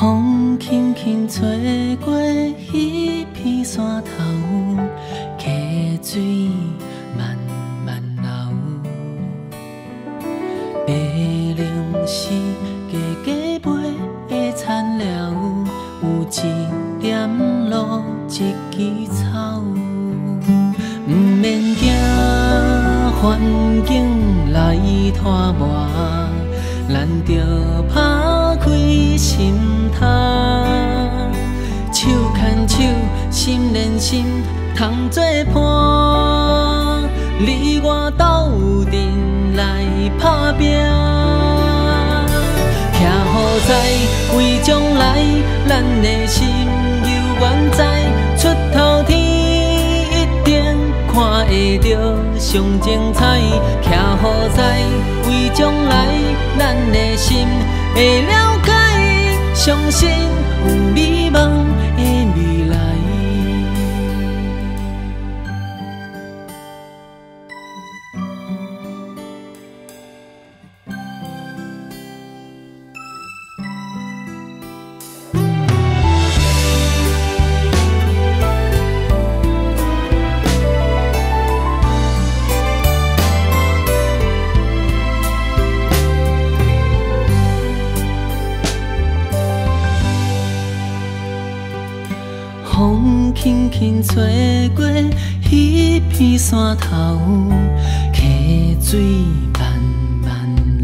风轻轻吹过迄片山头，溪水慢慢流。白龙是家家买的田寮，有一点露一枝草。毋免惊环境来拖磨，咱着拍开心窗，手牵手，心连心，通作伴。你我斗阵来打拼，徛好在为将来，咱的心犹原在，出头天一定看会到上精彩。徛好在为将来，咱的心会了解，相信有美梦的未来。风轻轻吹过迄片山头，溪水慢慢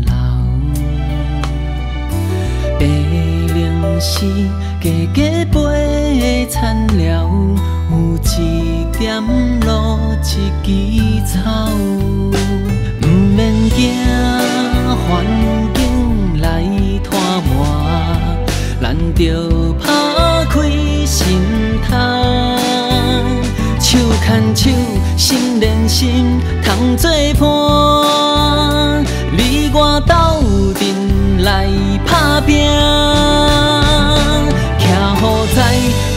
流。白龙是家家飞的田寮，有一点露一枝草。毋免惊环境来拖磨，咱着拍开心窗，手牵手，心连心，通作伴。你我斗阵来打拼，徛好在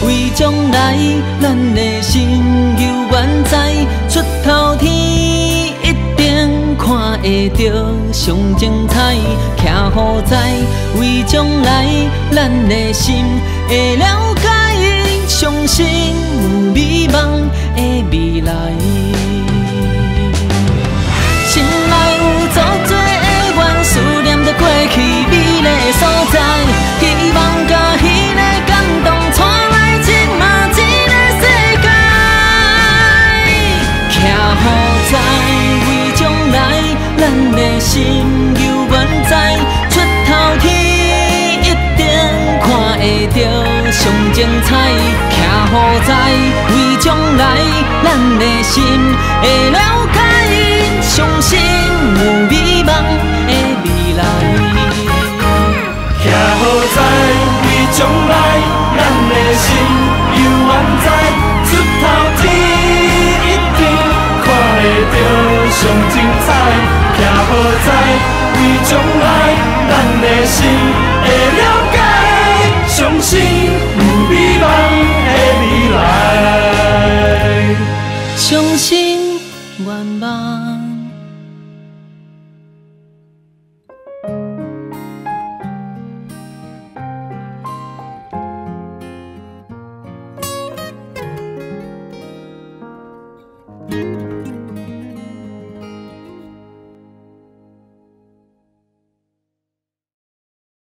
为将来，咱的心犹原在，出头天一定看会到上精彩。徛好在为将来，咱的心会了解，相信有美梦的未来。心内有足多的愿，思念着过去美丽的所在，希望甲彼个感动带来这嘛一个世界。徛好在为将来，咱的心犹原在，出头天一定看会到上精彩。徛好在为将来，咱的心会了解，相信有美梦的未来。徛好在为将来，咱的心犹原在，出头天一定看会到上精彩。徛好在为将来，咱的心会了解，相信有美梦的未来。相信愿望。